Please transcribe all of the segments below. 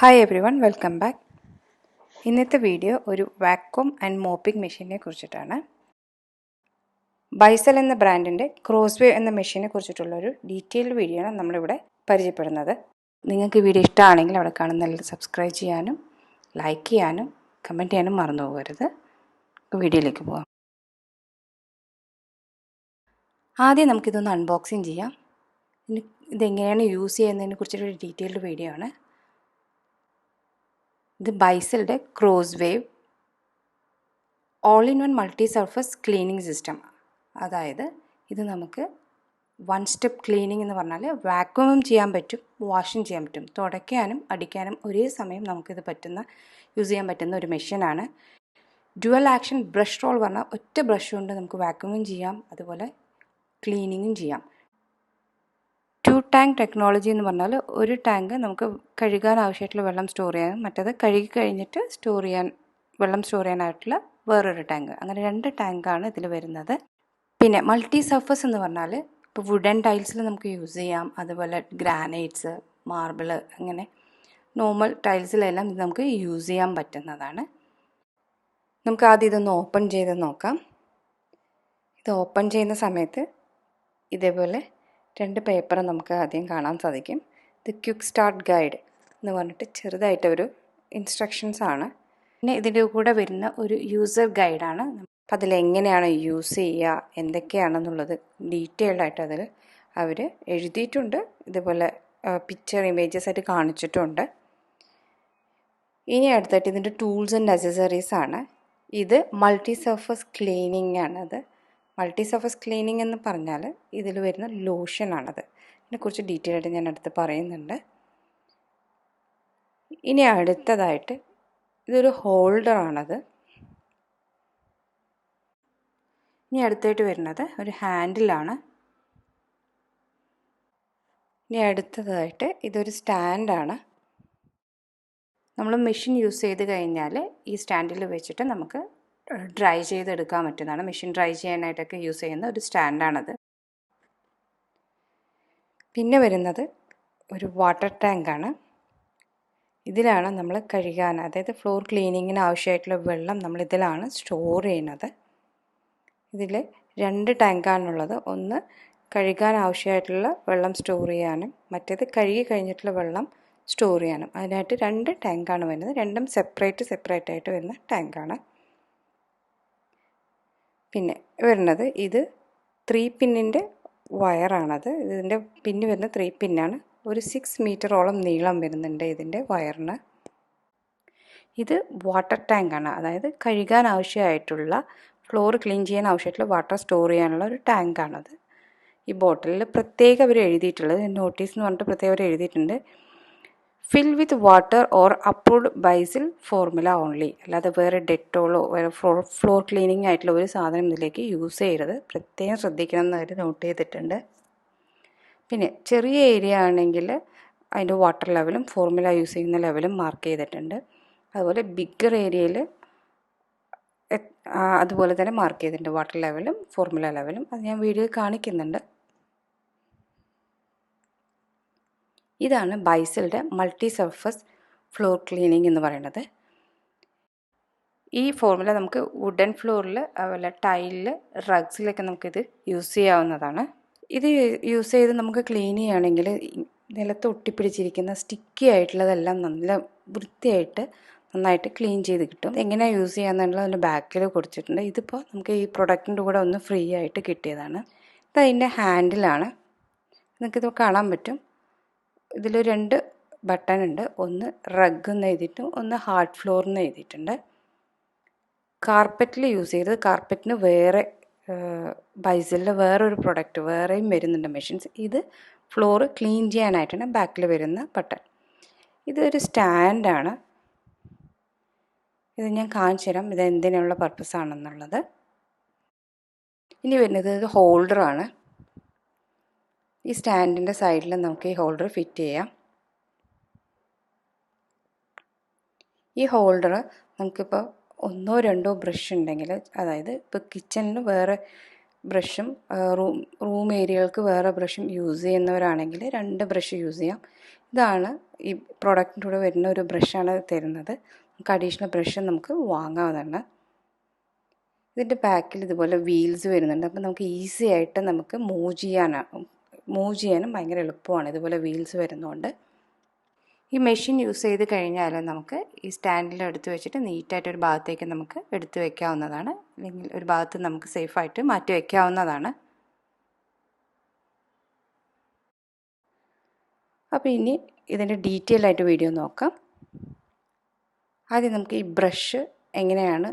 Hi everyone, welcome back. ഇന്നത്തെ video ഒരു vacuum and mopping മെഷീനെ കുറിച്ചിട്ടാണ്. ബൈസൽ എന്ന ബ്രാൻഡിൻ്റെ ക്രോസ്വേവ് എന്ന മെഷീനെ കുറിച്ചിട്ടുള്ള ഒരു ഡീറ്റെയിൽഡ് വീഡിയോ ആണ് നമ്മളിവിടെ പരിചയപ്പെടുന്നത്. നിങ്ങൾക്ക് വീഡിയോ ഇഷ്ടമാണെങ്കിൽ അവിടെ കാണുന്ന സബ്സ്ക്രൈബ് ചെയ്യാനും ലൈക്ക് ചെയ്യാനും കമൻറ്റ് ചെയ്യാനും മറന്നു പോകരുത്. വീഡിയോയിലേക്ക് പോകാം. ആദ്യം നമുക്കിതൊന്ന് അൺബോക്സിങ് ചെയ്യാം. ഇതെങ്ങനെയാണ് യൂസ് ചെയ്യുന്നതിനെ കുറിച്ചിട്ടൊരു ഡീറ്റെയിൽഡ് വീഡിയോ ആണ്. ഇത് ബൈസലിൻ്റെ CrossWave all in one multi surface cleaning system. അതായത് ഇത് നമുക്ക് വൺ സ്റ്റെപ്പ് ക്ലീനിങ് എന്ന് പറഞ്ഞാൽ വാക്വമും ചെയ്യാൻ പറ്റും, വാഷും ചെയ്യാൻ പറ്റും. തുടയ്ക്കാനും അടിക്കാനും ഒരേ സമയം നമുക്കിത് യൂസ് ചെയ്യാൻ പറ്റുന്ന ഒരു മെഷീനാണ്. ഡ്യുവൽ ആക്ഷൻ ബ്രഷ് റോൾ പറഞ്ഞാൽ ഒറ്റ ബ്രഷ് കൊണ്ട് നമുക്ക് വാക്വമും ചെയ്യാം, അതുപോലെ ക്ലീനിങ്ങും ചെയ്യാം. 2 ടാങ്ക് ടെക്നോളജി എന്ന് പറഞ്ഞാൽ ഒരു ടാങ്ക് നമുക്ക് കഴുകാൻ ആവശ്യമായിട്ടുള്ള വെള്ളം സ്റ്റോർ ചെയ്യാനും മറ്റേത് കഴുകി കഴിഞ്ഞിട്ട് വെള്ളം സ്റ്റോർ ചെയ്യാനായിട്ടുള്ള വേറൊരു ടാങ്ക്. അങ്ങനെ 2 ടാങ്കാണ് ഇതിൽ വരുന്നത്. പിന്നെ മൾട്ടി സർഫസ് എന്ന് പറഞ്ഞാൽ ഇപ്പോൾ വുഡൻ ടൈൽസിൽ നമുക്ക് യൂസ് ചെയ്യാം, അതുപോലെ ഗ്രാനൈറ്റ്സ്, മാർബിൾ, അങ്ങനെ നോർമൽ ടൈൽസിലെല്ലാം ഇത് നമുക്ക് യൂസ് ചെയ്യാൻ പറ്റുന്നതാണ്. നമുക്ക് ആദ്യം ഇതൊന്ന് ഓപ്പൺ ചെയ്ത് നോക്കാം. ഇത് ഓപ്പൺ ചെയ്യുന്ന സമയത്ത് ഇതേപോലെ 2 പേപ്പർ നമുക്ക് ആദ്യം കാണാൻ സാധിക്കും. ഇത് ക്വിക്ക് സ്റ്റാർട്ട് ഗൈഡ് എന്ന് പറഞ്ഞിട്ട് ചെറുതായിട്ടൊരു ഇൻസ്ട്രക്ഷൻസ് ആണ്. പിന്നെ ഇതിൻ്റെ കൂടെ വരുന്ന ഒരു യൂസർ ഗൈഡാണ്. അപ്പം അതിലെങ്ങനെയാണ് യൂസ് ചെയ്യുക, എന്തൊക്കെയാണെന്നുള്ളത് ഡീറ്റെയിൽഡ് ആയിട്ട് അതിൽ അവർ എഴുതിയിട്ടുണ്ട്. ഇതുപോലെ പിക്ചർ ഇമേജസ് ആയിട്ട് കാണിച്ചിട്ടുണ്ട്. ഇനി അടുത്തായിട്ട് ഇതിൻ്റെ ടൂൾസ് ആൻഡ് അക്സസറീസ് ആണ്. ഇത് മൾട്ടി സർഫസ് ക്ലീനിങ് ആണത്. മൾട്ടി സർഫസ് ക്ലീനിങ് എന്ന് പറഞ്ഞാൽ ഇതിൽ വരുന്ന ലോഷനാണത്. ഇതിനെക്കുറിച്ച് ഡീറ്റെയിൽ ആയിട്ട് ഞാൻ അടുത്ത് പറയുന്നുണ്ട്. ഇനി അടുത്തതായിട്ട് ഇതൊരു ഹോൾഡറാണത്. ഇനി അടുത്തായിട്ട് വരുന്നത് ഒരു ഹാൻഡിലാണ്. ഇനി അടുത്തതായിട്ട് ഇതൊരു സ്റ്റാൻഡാണ്. നമ്മൾ മെഷീൻ യൂസ് ചെയ്ത് കഴിഞ്ഞാൽ ഈ സ്റ്റാൻഡിൽ വെച്ചിട്ട് നമുക്ക് ഡ്രൈ ചെയ്തെടുക്കാൻ പറ്റുന്നതാണ്. മെഷീൻ ഡ്രൈ ചെയ്യാനായിട്ടൊക്കെ യൂസ് ചെയ്യുന്ന ഒരു സ്റ്റാൻഡാണത്. പിന്നെ വരുന്നത് ഒരു വാട്ടർ ടാങ്കാണ്. ഇതിലാണ് നമ്മൾ കഴുകാൻ, അതായത് ഫ്ലോർ ക്ലീനിങ്ങിന് ആവശ്യമായിട്ടുള്ള വെള്ളം നമ്മൾ ഇതിലാണ് സ്റ്റോർ ചെയ്യുന്നത്. ഇതിൽ 2 ടാങ്കാണുള്ളത്. ഒന്ന് കഴുകാൻ ആവശ്യമായിട്ടുള്ള വെള്ളം സ്റ്റോർ ചെയ്യാനും മറ്റേത് കഴുകി കഴിഞ്ഞിട്ടുള്ള വെള്ളം സ്റ്റോർ ചെയ്യാനും. അതിനായിട്ട് 2 ടാങ്കാണ് വരുന്നത്. രണ്ടും സെപ്പറേറ്റ് ആയിട്ട് വരുന്ന ടാങ്കാണ്. പിന്നെ വരുന്നത് ഇത് 3 പിന്നിൻ്റെ വയറാണത്. ഇതിൻ്റെ പിന്ന് വരുന്ന 3 പിന്നാണ്. ഒരു 6 മീറ്ററോളം നീളം വരുന്നുണ്ട് ഇതിൻ്റെ വയറിന്. ഇത് വാട്ടർ ടാങ്കാണ്, അതായത് കഴുകാൻ ആവശ്യമായിട്ടുള്ള ഫ്ലോർ ക്ലീൻ ചെയ്യാൻ ആവശ്യമായിട്ടുള്ള വാട്ടർ സ്റ്റോർ ചെയ്യാനുള്ള ഒരു ടാങ്കാണത്. ഈ ബോട്ടിലിൽ പ്രത്യേകം അവർ എഴുതിയിട്ടുള്ളത്, നോട്ടീസ് എന്ന് പറഞ്ഞിട്ട് പ്രത്യേകം അവർ എഴുതിയിട്ടുണ്ട്, fill with water or approved Bissell formula only. അല്ലാതെ വേറെ ഡെറ്റോളോ വേറെ ഫ്ലോർ ക്ലീനിങ് ആയിട്ടുള്ള ഒരു സാധനം ഇതിലേക്ക് യൂസ് ചെയ്യരുത്, പ്രത്യേകം ശ്രദ്ധിക്കണം എന്ന് അവർ നോട്ട് ചെയ്തിട്ടുണ്ട്. പിന്നെ ചെറിയ ഏരിയ ആണെങ്കിൽ അതിൻ്റെ വാട്ടർ ലെവലും ഫോർമുല യൂസ് ചെയ്യുന്ന ലെവലും മാർക്ക് ചെയ്തിട്ടുണ്ട്. അതുപോലെ ബിഗ്ഗർ ഏരിയയിൽ അതുപോലെ തന്നെ മാർക്ക് ചെയ്തിട്ടുണ്ട്, വാട്ടർ ലെവലും ഫോർമുല ലെവലും. അത് ഞാൻ വീഡിയോ കാണിക്കുന്നുണ്ട്. ഇതാണ് ബൈസലിൻ്റെ മൾട്ടി സർഫസ് ഫ്ലോർ ക്ലീനിങ് എന്ന് പറയുന്നത്. ഈ ഫോർമുല നമുക്ക് വുഡൻ ഫ്ലോറിൽ, അതുപോലെ ടൈലിൽ, റഗ്സിലൊക്കെ നമുക്കിത് യൂസ് ചെയ്യാവുന്നതാണ്. ഇത് യൂസ് ചെയ്ത് നമുക്ക് ക്ലീൻ ചെയ്യുകയാണെങ്കിൽ നിലത്ത് ഒട്ടിപ്പിടിച്ചിരിക്കുന്ന സ്റ്റിക്കി ആയിട്ടുള്ളതെല്ലാം നല്ല വൃത്തിയായിട്ട് നന്നായിട്ട് ക്ലീൻ ചെയ്ത് കിട്ടും. എങ്ങനെയാണ് യൂസ് ചെയ്യാന്നുള്ളത് അതിൻ്റെ ബാക്കിൽ കൊടുത്തിട്ടുണ്ട്. ഇതിപ്പോൾ നമുക്ക് ഈ പ്രൊഡക്റ്റിൻ്റെ കൂടെ ഒന്ന് ഫ്രീ ആയിട്ട് കിട്ടിയതാണ്. ഇത് അതിൻ്റെ ഹാൻഡിലാണ്. നിങ്ങൾക്കിത് കാണാൻ പറ്റും. ഇതിൽ 2 ബട്ടൺ ഉണ്ട്. ഒന്ന് റഗ് എന്ന് എഴുതിയിട്ടും ഒന്ന് ഹാർഡ് ഫ്ലോർ എന്ന് എഴുതിയിട്ടുണ്ട്. കാർപ്പറ്റിൽ യൂസ് ചെയ്തത്, കാർപ്പറ്റിന് വേറെ ബൈസലിൽ വേറൊരു പ്രൊഡക്റ്റ് വേറെയും വരുന്നുണ്ട് മെഷീൻസ്. ഇത് ഫ്ലോർ ക്ലീൻ ചെയ്യാനായിട്ടാണ് ബാക്കിൽ വരുന്ന ബട്ടൺ. ഇതൊരു സ്റ്റാൻഡാണ്. ഇത് ഞാൻ കാണിച്ചു തരാം ഇത് എന്തിനുള്ള പർപ്പസ് ആണെന്നുള്ളത്. ഇനി വരുന്നത് ഇത് ഹോൾഡറാണ്. ഈ സ്റ്റാൻഡിൻ്റെ സൈഡിൽ നമുക്ക് ഈ ഹോൾഡർ ഫിറ്റ് ചെയ്യാം. ഈ ഹോൾഡർ നമുക്കിപ്പോൾ 1 or 2 ബ്രഷ് ഉണ്ടെങ്കിൽ, അതായത് ഇപ്പോൾ കിച്ചണിൽ വേറെ ബ്രഷും റൂം ഏരിയകൾക്ക് വേറെ ബ്രഷും യൂസ് ചെയ്യുന്നവരാണെങ്കിൽ 2 ബ്രഷ് യൂസ് ചെയ്യാം. ഇതാണ് ഈ പ്രോഡക്റ്റിൻ്റെ കൂടെ വരുന്ന ഒരു ബ്രഷാണ് തരുന്നത്. നമുക്ക് അഡീഷണൽ ബ്രഷ് നമുക്ക് വാങ്ങാവുന്നതാണ്. ഇതിൻ്റെ ബാക്കിൽ ഇതുപോലെ വീൽസ് വരുന്നുണ്ട്. അപ്പോൾ നമുക്ക് ഈസി ആയിട്ട് നമുക്ക് മൂവ് ചെയ്യാനും ഭയങ്കര എളുപ്പമാണ് ഇതുപോലെ വീൽസ് വരുന്നതുകൊണ്ട്. ഈ മെഷീൻ യൂസ് ചെയ്ത് കഴിഞ്ഞാൽ നമുക്ക് ഈ സ്റ്റാൻഡിൽ എടുത്ത് വെച്ചിട്ട് നീറ്റായിട്ട് ഒരു ഭാഗത്തേക്ക് നമുക്ക് എടുത്ത് വയ്ക്കാവുന്നതാണ്. അല്ലെങ്കിൽ ഒരു ഭാഗത്ത് നമുക്ക് സേഫായിട്ട് മാറ്റി വയ്ക്കാവുന്നതാണ്. അപ്പോൾ ഇനി ഇതിൻ്റെ ഡീറ്റെയിൽ ആയിട്ട് വീഡിയോ നോക്കാം. ആദ്യം നമുക്ക് ഈ ബ്രഷ് എങ്ങനെയാണ്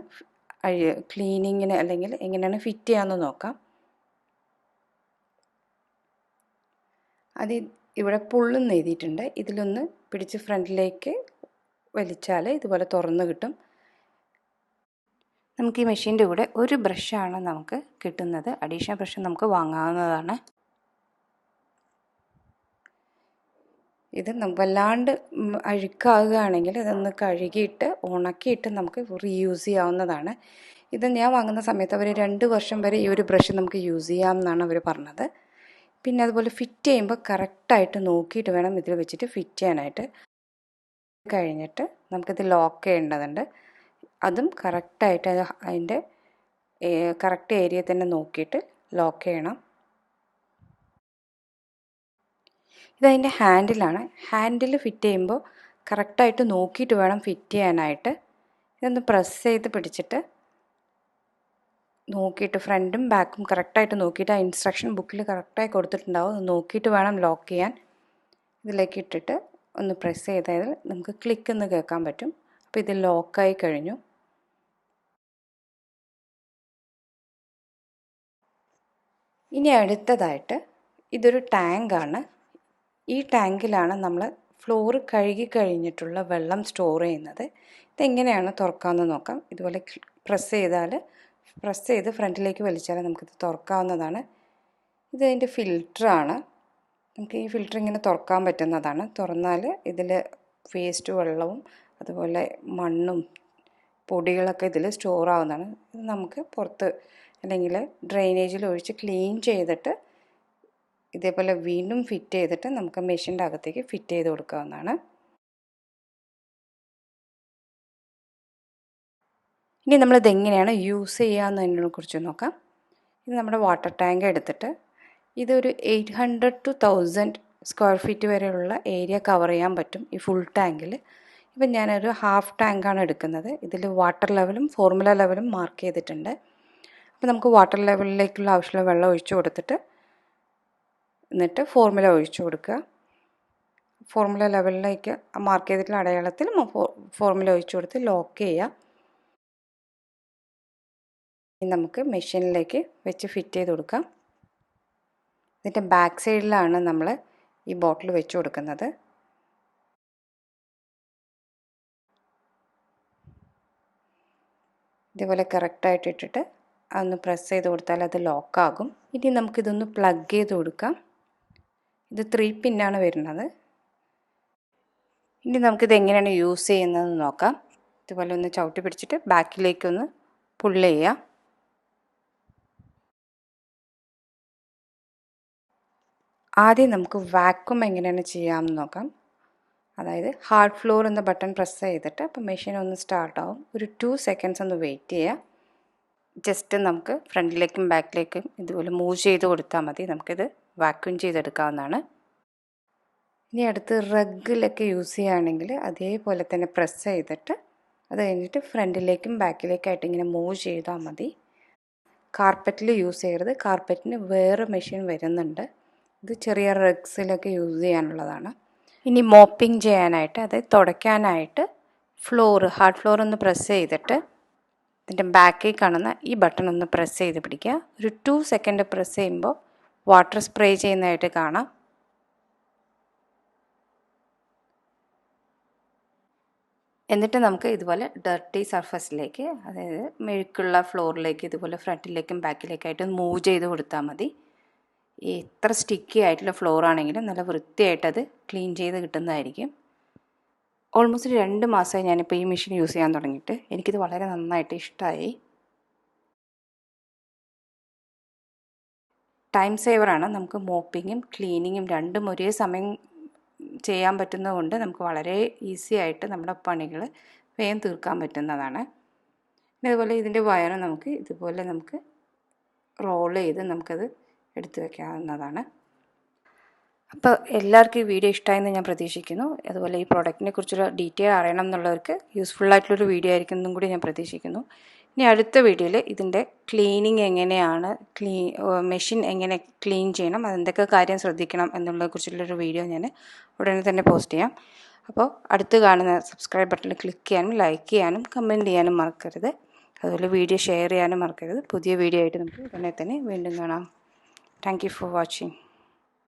ക്ലീനിങ്ങിന് അല്ലെങ്കിൽ എങ്ങനെയാണ് ഫിറ്റ് ചെയ്യാമെന്ന് നോക്കാം. അത് ഇവിടെ പുള്ളെന്ന് എഴുതിയിട്ടുണ്ട്. ഇതിലൊന്ന് പിടിച്ച് ഫ്രണ്ടിലേക്ക് വലിച്ചാൽ ഇതുപോലെ തുറന്ന് കിട്ടും. നമുക്ക് ഈ മെഷീൻ്റെ കൂടെ ഒരു ബ്രഷാണ് നമുക്ക് കിട്ടുന്നത്. അഡീഷണൽ ബ്രഷ് നമുക്ക് വാങ്ങാവുന്നതാണ്. ഇത് വല്ലാണ്ട് അഴുക്കാകുകയാണെങ്കിൽ ഇതൊന്ന് കഴുകിയിട്ട് ഉണക്കിയിട്ട് നമുക്ക് റീയൂസ് ചെയ്യാവുന്നതാണ്. ഇത് ഞാൻ വാങ്ങുന്ന സമയത്ത് അവർ 2 വർഷം വരെ ഈ ഒരു ബ്രഷ് നമുക്ക് യൂസ് ചെയ്യാമെന്നാണ് അവർ പറഞ്ഞത്. പിന്നെ അതുപോലെ ഫിറ്റ് ചെയ്യുമ്പോൾ കറക്റ്റായിട്ട് നോക്കിയിട്ട് വേണം ഇതിൽ വെച്ചിട്ട് ഫിറ്റ് ചെയ്യാനായിട്ട്. കഴിഞ്ഞിട്ട് നമുക്കിത് ലോക്ക് ചെയ്യേണ്ടതുണ്ട്. അതും കറക്റ്റായിട്ട് അതിൻ്റെ കറക്റ്റ് ഏരിയ തന്നെ നോക്കിയിട്ട് ലോക്ക് ചെയ്യണം. ഇതതിൻ്റെ ഹാൻഡിലാണ്. ഹാൻഡിൽ ഫിറ്റ് ചെയ്യുമ്പോൾ കറക്റ്റായിട്ട് നോക്കിയിട്ട് വേണം ഫിറ്റ് ചെയ്യാനായിട്ട്. ഇതൊന്ന് പ്രസ് ചെയ്ത് പിടിച്ചിട്ട് നോക്കിയിട്ട് ഫ്രണ്ടും ബാക്കും കറക്റ്റായിട്ട് നോക്കിയിട്ട് ആ ഇൻസ്ട്രക്ഷൻ ബുക്കിൽ കറക്റ്റായി കൊടുത്തിട്ടുണ്ടാവും. അത് നോക്കിയിട്ട് വേണം ലോക്ക് ചെയ്യാൻ. ഇതിലേക്ക് ഇട്ടിട്ട് ഒന്ന് പ്രസ് ചെയ്താൽ നമുക്ക് ക്ലിക്ക് എന്ന് കേൾക്കാൻ പറ്റും. അപ്പോൾ ഇത് ലോക്കായി കഴിഞ്ഞു. ഇനി അടുത്തതായിട്ട് ഇതൊരു ടാങ്കാണ്. ഈ ടാങ്കിലാണ് നമ്മൾ ഫ്ലോർ കഴുകി കഴിഞ്ഞിട്ടുള്ള വെള്ളം സ്റ്റോർ ചെയ്യുന്നത്. ഇതെങ്ങനെയാണ് തുറക്കാമെന്ന് നോക്കാം. ഇതുപോലെ പ്രസ് ചെയ്ത് ഫ്രണ്ടിലേക്ക് വലിച്ചാൽ നമുക്കിത് തുറക്കാവുന്നതാണ്. ഇതതിൻ്റെ ഫിൽറ്ററാണ്. നമുക്ക് ഈ ഫിൽറ്റർ ഇങ്ങനെ തുറക്കാൻ പറ്റുന്നതാണ്. തുറന്നാൽ ഇതിൽ വേസ്റ്റ് വെള്ളവും അതുപോലെ മണ്ണും പൊടികളൊക്കെ ഇതിൽ സ്റ്റോർ ആവുന്നതാണ്. ഇത് നമുക്ക് പുറത്ത് അല്ലെങ്കിൽ ഡ്രെയിനേജിൽ ഒഴിച്ച് ക്ലീൻ ചെയ്തിട്ട് ഇതേപോലെ വീണ്ടും ഫിറ്റ് ചെയ്തിട്ട് നമുക്ക് മെഷീൻ്റെ അകത്തേക്ക് ഫിറ്റ് ചെയ്ത് കൊടുക്കാവുന്നതാണ്. ഇനി നമ്മളിത് എങ്ങനെയാണ് യൂസ് ചെയ്യുക കുറിച്ച് നോക്കാം. ഇത് നമ്മുടെ വാട്ടർ ടാങ്ക് എടുത്തിട്ട് ഇതൊരു 800 to 1000 സ്ക്വയർ ഫീറ്റ് വരെയുള്ള ഏരിയ കവർ ചെയ്യാൻ പറ്റും ഈ ഫുൾ ടാങ്കിൽ. ഇപ്പം ഞാനൊരു ഹാഫ് ടാങ്കാണ് എടുക്കുന്നത്. ഇതിൽ വാട്ടർ ലെവലും ഫോർമുല ലെവലും മാർക്ക് ചെയ്തിട്ടുണ്ട്. അപ്പോൾ നമുക്ക് വാട്ടർ ലെവലിലേക്കുള്ള ആവശ്യമുള്ള വെള്ളം ഒഴിച്ചു കൊടുത്തിട്ട് എന്നിട്ട് ഫോർമുല ഒഴിച്ചു കൊടുക്കുക. ഫോർമുല ലെവലിലേക്ക് മാർക്ക് ചെയ്തിട്ടുള്ള അടയാളത്തിൽ ഫോർമുല ഒഴിച്ചു കൊടുത്ത് ലോക്ക് ചെയ്യുക. നമുക്ക് മെഷീനിലേക്ക് വെച്ച് ഫിറ്റ് ചെയ്ത് കൊടുക്കാം. ഇതിൻ്റെ ബാക്ക് സൈഡിലാണ് നമ്മൾ ഈ ബോട്ടിൽ വെച്ച് കൊടുക്കുന്നത്. ഇതേപോലെ കറക്റ്റായിട്ട് ഇട്ടിട്ട് അതൊന്ന് പ്രസ് ചെയ്ത് കൊടുത്താൽ അത് ലോക്കാകും. ഇനി നമുക്കിതൊന്ന് പ്ലഗ് ചെയ്ത് കൊടുക്കാം. ഇത് 3 പിന്നാണ് വരുന്നത്. ഇനി നമുക്കിത് എങ്ങനെയാണ് യൂസ് ചെയ്യുന്നതെന്ന് നോക്കാം. ഇതുപോലെ ഒന്ന് ചവിട്ടി പിടിച്ചിട്ട് ബാക്കിലേക്കൊന്ന് പുള്ള് ചെയ്യാം. ആദ്യം നമുക്ക് വാക്വം എങ്ങനെയാണ് ചെയ്യാമെന്ന് നോക്കാം. അതായത് ഹാർഡ് ഫ്ലോർ എന്ന ബട്ടൺ പ്രസ് ചെയ്തിട്ട് അപ്പോൾ മെഷീൻ ഒന്ന് സ്റ്റാർട്ടാവും. ഒരു 2 seconds ഒന്ന് വെയിറ്റ് ചെയ്യുക. ജസ്റ്റ് നമുക്ക് ഫ്രണ്ടിലേക്കും ബാക്കിലേക്കും ഇതുപോലെ മൂവ് ചെയ്ത് കൊടുത്താൽ മതി. നമുക്കിത് വാക്യൂം ചെയ്തെടുക്കാവുന്നതാണ്. ഇനി അടുത്ത് റഗ്ഗിലൊക്കെ യൂസ് ചെയ്യുകയാണെങ്കിൽ അതേപോലെ തന്നെ പ്രസ് ചെയ്തിട്ട് അത് കഴിഞ്ഞിട്ട് ഫ്രണ്ടിലേക്കും ബാക്കിലേക്കായിട്ട് ഇങ്ങനെ മൂവ് ചെയ്താൽ മതി. കാർപ്പറ്റിൽ യൂസ് ചെയ്യരുത്. കാർപ്പറ്റിന് വേറെ മെഷീൻ വരുന്നുണ്ട്. ഇത് ചെറിയ റഗ്സിലൊക്കെ യൂസ് ചെയ്യാനുള്ളതാണ്. ഇനി മോപ്പിംഗ് ചെയ്യാനായിട്ട് അതായത് തുടയ്ക്കാനായിട്ട് ഹാർഡ് ഫ്ലോർ ഒന്ന് പ്രസ് ചെയ്തിട്ട് ഇതിൻ്റെ ബാക്കിൽ കാണുന്ന ഈ ബട്ടൺ ഒന്ന് പ്രസ് ചെയ്ത് പിടിക്കുക. ഒരു 2 seconds പ്രസ് ചെയ്യുമ്പോൾ വാട്ടർ സ്പ്രേ ചെയ്യുന്നതായിട്ട് കാണാം. എന്നിട്ട് നമുക്ക് ഇതുപോലെ ഡർട്ടി സർഫസിലേക്ക് അതായത് മെഴുക്കുള്ള ഫ്ലോറിലേക്ക് ഇതുപോലെ ഫ്രണ്ടിലേക്കും ബാക്കിലേക്കായിട്ട് മൂവ് ചെയ്ത് കൊടുത്താൽ മതി. എത്ര സ്റ്റിക്കി ആയിട്ടുള്ള ഫ്ലോർ ആണെങ്കിലും നല്ല വൃത്തിയായിട്ടത് ക്ലീൻ ചെയ്ത് കിട്ടുന്നതായിരിക്കും. ഓൾമോസ്റ്റ് 2 മാസമായി ഞാനിപ്പോൾ ഈ മെഷീൻ യൂസ് ചെയ്യാൻ തുടങ്ങിയിട്ട്. എനിക്കിത് വളരെ നന്നായിട്ട് ഇഷ്ടമായി. ടൈം സേവറാണ്. നമുക്ക് മോപ്പിങ്ങും ക്ലീനിങ്ങും രണ്ടും ഒരേ സമയം ചെയ്യാൻ പറ്റുന്നതുകൊണ്ട് നമുക്ക് വളരെ ഈസി ആയിട്ട് നമ്മുടെ പണികൾ വേഗം തീർക്കാൻ പറ്റുന്നതാണ്. ഇതുപോലെ ഇതിൻ്റെ വയറ് നമുക്ക് ഇതുപോലെ നമുക്ക് റോൾ ചെയ്ത് നമുക്കത് എടുത്തു വയ്ക്കാവുന്നതാണ്. അപ്പോൾ എല്ലാവർക്കും ഈ വീഡിയോ ഇഷ്ടമായെന്ന് ഞാൻ പ്രതീക്ഷിക്കുന്നു. അതുപോലെ ഈ പ്രോഡക്റ്റിനെ കുറിച്ചൊരു ഡീറ്റെയിൽ അറിയണം എന്നുള്ളവർക്ക് യൂസ്ഫുള്ളായിട്ടുള്ളൊരു വീഡിയോ ആയിരിക്കും എന്നും കൂടി ഞാൻ പ്രതീക്ഷിക്കുന്നു. ഇനി അടുത്ത വീഡിയോയിൽ ഇതിൻ്റെ ക്ലീനിങ് എങ്ങനെയാണ്, മെഷീൻ എങ്ങനെ ക്ലീൻ ചെയ്യണം, അതെന്തൊക്കെ കാര്യം ശ്രദ്ധിക്കണം എന്നുള്ളതിനെക്കുറിച്ചുള്ളൊരു വീഡിയോ ഞാൻ ഉടനെ തന്നെ പോസ്റ്റ് ചെയ്യാം. അപ്പോൾ അടുത്ത് കാണുന്ന സബ്സ്ക്രൈബ് ബട്ടണിൽ ക്ലിക്ക് ചെയ്യാനും ലൈക്ക് ചെയ്യാനും കമൻറ്റ് ചെയ്യാനും മറക്കരുത്. അതുപോലെ വീഡിയോ ഷെയർ ചെയ്യാനും മറക്കരുത്. പുതിയ വീഡിയോ ആയിട്ട് നമുക്ക് ഉടനെ തന്നെ വീണ്ടും കാണാം. Thank you for watching.